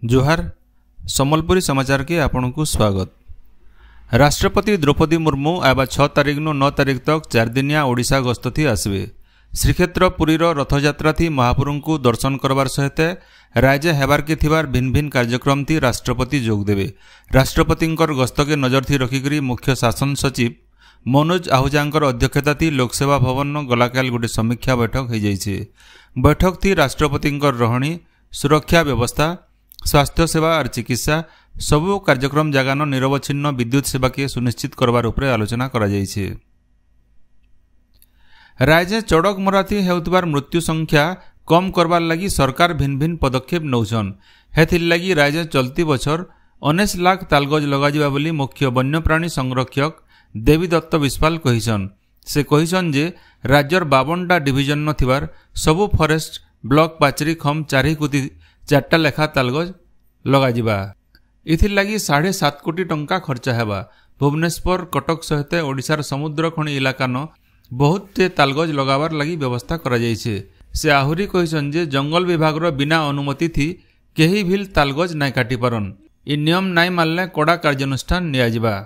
जोहार सम्बलपुरी समाचार के आपन को स्वागत। राष्ट्रपति द्रौपदी मुर्मू आबा 6 तारिख नु 9 तारिख तक 4 दिनिया ओडिशा गस्त थी आसवे। श्रीक्षेत्र पुरीर रथयात्रा थी महापुरु को दर्शन करबार सहित राज्य हेबार के थिबार भिन्न भिन्न कार्यक्रम थी राष्ट्रपति जोग देवे। राष्ट्रपति गस्त के नजर थी रखिक मुख्य शासन सचिव मनोज आहूजांकर अध्यक्षता थी लोकसेवा भवन गलाकाल गोटे समीक्षा बैठक हो जाइछे। बैठक थी राष्ट्रपति रहणी सुरक्षा व्यवस्था स्वास्थ्य सेवा और चिकित्सा सबु कार्यक्रम जगान निरवच्छिन्न विद्युत सेवा के सुनिश्चित करबार उपरे आलोचना करा जाइछे। राज्य चड़क मराठी हेउतबार मृत्यु संख्या कम करबार लगी सरकार भिन्न भिन्न पदक्षेप नौछन। हेथिर लगी राज्य चलती बछर 19 लाख तालगज लगाजिबा बोली मुख्य वन्यप्राणी संरक्षक देवी दत्त विस्वाल कहिसन। से कहिसन जे राज्यर 52टा डिविजन नथिबार सबु फॉरेस्ट ब्लॉक पाचरी खम 4 कोटी 4टा लेखा तालगज लगाजिबा। इथिर लगी 7.5 कोटी टंका खर्चा हेबा। भुवनेश्वर कटक सहित ओडिशार समुद्र खणी इलाका न बहुत तालगज लगाबार लगी व्यवस्था करा जाइछे। से आहुरी कहिसन जे जंगल विभाग रो बिना अनुमति थी केही भी तालगज नाय काटी पारन। इ नियम नाय मानले कड़ा कार्यानुष्ठान नियाजिबा।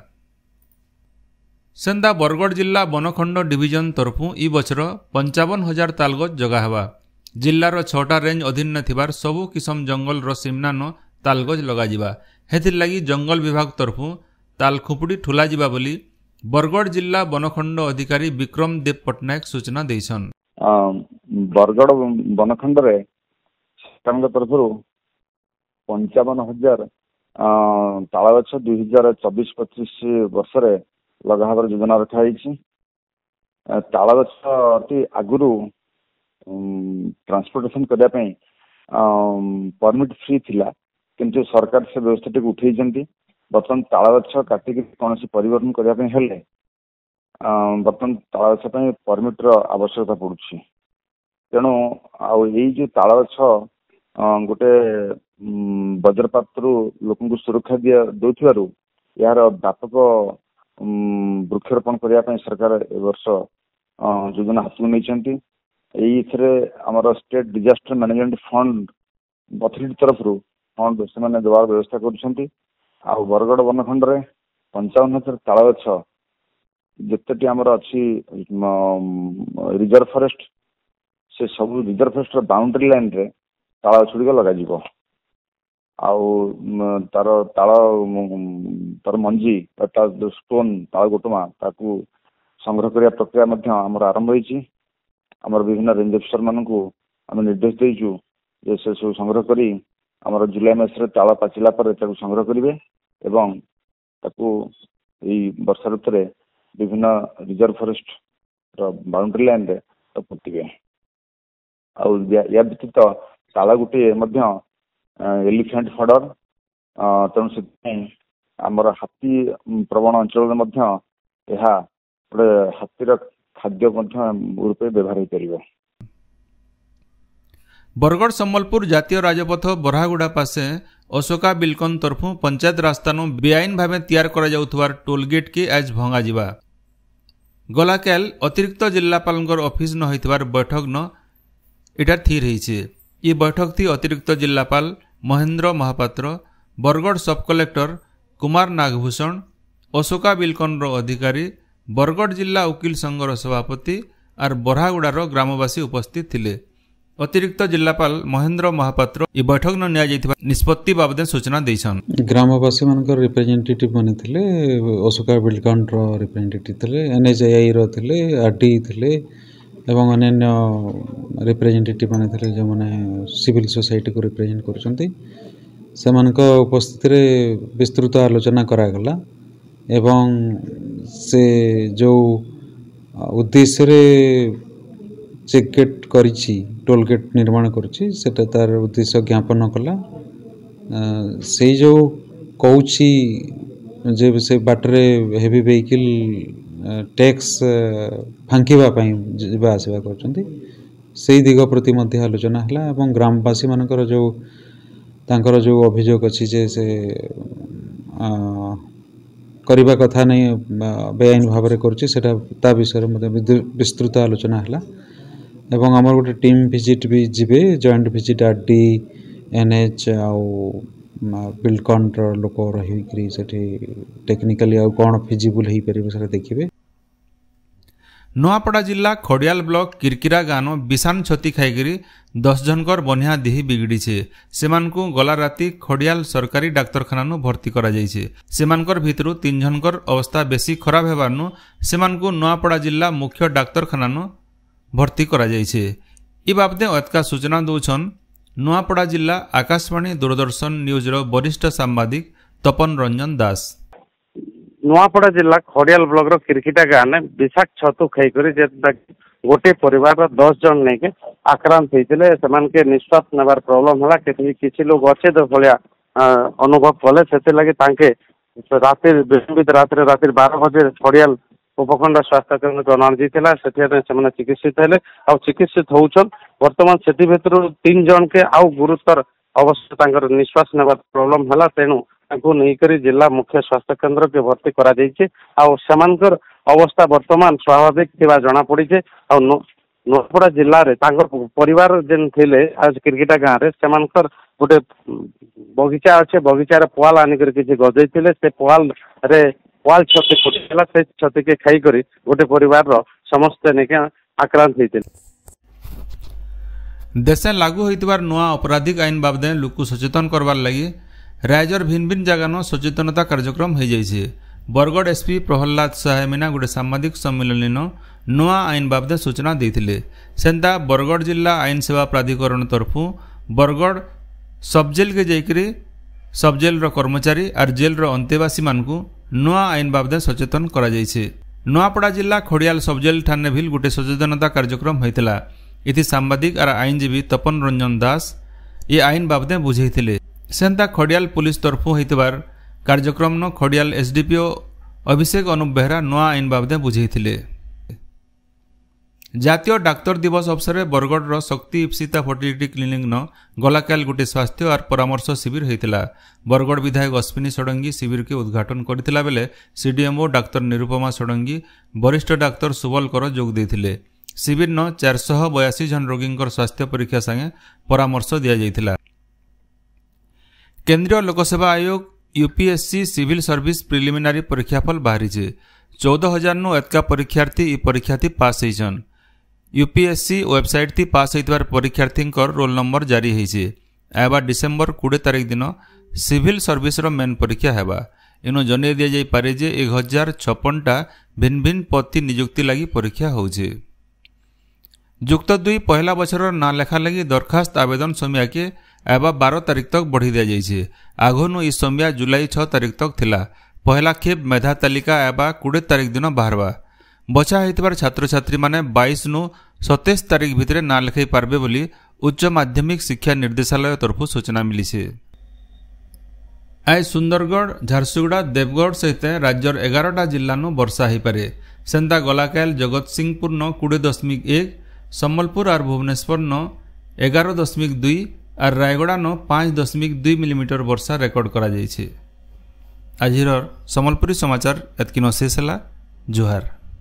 सेंदा बरगढ़ जिला बनखंड डिविजन तरफु इ बछर 55,000 तालगज जगा हेबा। जिल्लार 6टा रेंज अधीन थिबार सबु किसम जंगल रो सीमना न तालगज लगाजिबा। हेथिर लगी जंगल विभाग तरफु ताल खुपड़ी ठुला जिबा बोली बरगढ़ जिला बनखंड अधिकारी विक्रम देव पटनायक सूचना देइछन। बरगढ़ बनखंड रे सरकार तरफु 55,000 तालगछ 2024-25 वर्ष रे लगाहबार योजना रखा होईछि। तालगछ अति आगुरु ट्रांसपोर्टेशन करने परमिट फ्री थिला किंतु सरकार से व्यवस्था उठे बर्तमान तालगछ काटिक कौन परिवर्तन करने हेले बर्तमान तालगछ परमिट आवश्यकता पड़ुछि। तेणु जो तालगछ गोटे वज्रपात लोक सुरक्षा दौथिबारु यार व्यापक वृक्षरोपण करने सरकार ए वर्ष योजना हाथ में नहीं। आमर state disaster management fund authority तरफ फंड से देवार व्यवस्था कर बरगढ़ बनखंड रे 55,000 तालगछ जिते आमर अच्छी रिजर्व फॉरेस्ट से सब रिजर्व फॉरेस्ट बाउंड्री लाइन रे तालगछ गुड़िक लग तार तार मंजी स्टोन ताल गोटमा ताकू संग्रह करने प्रक्रिया आमर आरंभ होईछि। आमर विभिन्न रेंज अफिसर मान आम निर्देश देचु जे से सब संग्रह करी आमर जुलाई मास ताल पाचिला पर संग्रह करेंगे एवं ताकू वर्षा ऋतु में विभिन्न रिजर्व फॉरेस्ट बाउंड्री लाइन रे पोतिबे। या व्यतीत ताल गोटे एलिफेंट फडर तेणु से आमर हाथी प्रवण अंचल गोटे हाथीर खाद्य रूपे व्यवहार हो पार। बरगढ़ सम्बलपुर जातीय राजपथ बरहागुड़ा पासे अशोका बिलकन तरफु पंचायत रास्ता बेआईन भाव तैयार करा जाउथवार टोलगेट के आज भंगा जिबा। गलाकाल अतिरिक्त जिलापाल ऑफिस न होइथवार बैठक न इटा थी रहीछे। ये बैठक थी अतिरिक्त जिलापाल महेंद्र महापात्र, बरगढ़ सब कलेक्टर कुमार नागभूषण, अशोका बिलकन अधिकारी, बरगढ़ जिला वकील संघर सभापति और बरहागुड़ार ग्रामवासी उपस्थित थिले। अतिरिक्त जिलापाल महेंद्र महापात्र ई बैठक न निया निष्पत्ति बाबद सूचना देछन। ग्रामवासी मानकर रिप्रेजेंटेटिव माने थिले, अशोका बिलकन रिप्रेजेंटेटिव थिले, एनएचआई रो थिले, आरडी थिले एवं अन्य रिप्रेजेंटेटिव माने थिले जो माने सिविल सोसाइटी को रिप्रेजेंट करछंती। सेमानक उपस्थिति रे विस्तृत आलोचना करा गला एवं से जो उद्देश्य रे चेक गेट करिछि टोल गेट निर्माण करिछि सेटा तार उद्देश्य ज्ञापन कला। से जो कौछि जे से बाटरे हेवी व्हीकल टैक्स फांकीबा पई जिबा आसीबा करछंती सेही दिग प्रति मध्य आलोचना हला एवं ग्रामवासी मानकर जो तांकर जो अभियोग अछि जे से करिबा कथा नहीं बेआईन भाव में करता विषय में विस्तृत आलोचना है एवं आमर गोटे टीम विजिट भी जीवे joint visit RD NH Buildcon लोक रही सेठी टेक्निकली आ कौन फिजिबल हो पारे से देखिए। नुआपड़ा जिला खड़ियाल ब्लॉक किरकिरा गाँव विषाण क्षति खाई 10 जनकर बनिया देह बिगड़ी सेमानकु गला राति खड़ियाल सरकारी डाक्तरखाना भर्ती करा जाइछे। सेमानकर भितरु 3 जनकर अवस्था बेसी खराब हेबारनु सेमानकु नुआपड़ा जिला मुख्य डाक्तरखाना भर्ती करा जाइछे। ई बाबदे अतका सूचना दौछन नुआपड़ा जिला आकाशवाणी दूरदर्शन न्यूज वरिष्ठ सांबादिक तपन रंजन दास। नुआपड़ा जिला खड़ियाल ब्लॉक रो किरकिटा गाँव में विषाक्त छतु खाई गोटे परिवार 10 जन नहीं आक्रांत होते निश्वास नेबार प्रॉब्लम है किसी लोग अच्छे तो भाया अनुभव कले से राति विलंबित राति 12 बजे खड़ियाल उपखंड स्वास्थ्य केन्द्र को अणाई से चिकित्सित है आ चिकित्सित होचन वर्तमान से 3 जन के आउ गुरुतर अवस्था निश्वास नेबार प्रॉब्लम है तेणु नहीं जिला मुख्य स्वास्थ्य केन्द्र के भर्ती करा अवस्था वर्तमान स्वाभाविक थिबा जना पड़ी नुआपड़ा जिले में परिवार जेन थिले आज किरकिटा गाँव रे सेमानकर गोटे बगीचा अच्छे बगीचार पुआल आनिक किसी गजई से पुआल क्षति फुटला से क्षति के खाई गोटे परिवार समस्त नहीं आक्रांत होते। देश लागू होइतबार नुआ आपराधिक आईन बाबदे लोक सचेतन करवार लगी राज्यर भिन्न भिन्न जगह सचेतनता कार्यक्रम हो जाइए। बरगढ़ एसपी प्रहलाद साहे मीना गोटे सांबादिक सम्मेलन नुआ आईन बाबदे सूचना देते सेंता बरगढ़ जिला आईन सेवा प्राधिकरण तरफु बरगढ़ सबजेल के जाकरी सबजेल कर्मचारी और जेल अंतेवासी मानकु नुआ आईन बाबदे सचेतन करा जाइछे। नुआपड़ा जिला खड़ियाल सबजेल ठाने भी गोटे सचेतनता कार्यक्रम होता इति सांबादिक और आईनजीवी तपन रंजन दास ये आईन बाबदे बुझे सेंता खड़ियाल पुलिस तरफु होइतबार कार्यक्रम खड़ियाल एसडीपीओ अभिषेक अनुप बेहरा नुआ आईन बाबदे बुझे। जातीय डाक्तर दिवस अवसर में बरगढ़ शक्ति इप्सिता फर्टिलिटी क्लिनिक गलाकाल गोटे स्वास्थ्य और परामर्श शिविर होता। बरगढ़ विधायक अश्विनी षडंगी शिविर के उद्घाटन करथिला बेले सीडीएमओ डाक्तर निरुपमा षडंगी वरिष्ठ डाक्तर सुबलकर जोग देथिले। शिविर 482 जन रोगी स्वास्थ्य परीक्षा संगे परामर्श दिया जाइथिला। केंद्रीय लोकसेवा आयोग यूपीएससी सिविल सर्विस प्रिलिमिनारी परीक्षाफल बाहरी 14,000 नु एतका परीक्षार्थी ई परीक्षा थी पास होइछन। यूपीएससी वेबसाइट थी पास होइतबार परीक्षार्थी रोल नंबर जारी होइछे। एबा डिसेंबर 20 तारिख दिन सिविल सर्विस रो मेन परीक्षा हेबा। इनो जने दिया जाई पारे जे 1056टा भिन्न भिन्न पद नियुक्ति लगी परीक्षा होउछे। युक्त 2 पहला बछर ना लेखा लगी दरखास्त आवेदन समय के एबा 12 तारिख तक बढ़ी दिया जाइए। आगनु ई समय जुलाई 6 तारिख तक थिला। पहला खेप मेधा तालिका एबा 20 तारिख दिन बाहरवा। बछा होइतबार छात्र छात्री माने 22 नु 27 तारिख भितरे ना लेखाई पारबे बोली उच्च माध्यमिक शिक्षा निर्देशालय तरफु सूचना मिली है। आज सुंदरगढ़ झारसुगुड़ा देवगढ़ सहित राज्यर 11टा जिला वर्षा हो पारे। सेंता गलाकाल जगत सिंहपुर 20.1 सम्बलपुर और भुवनेश्वर 11.2 और रायगड़ा 5.2 मिलीमीटर वर्षा रेकर्ड करा जाइछे। आजिर सम्बलपुरी समाचार एतकिन शेष है। जुहार।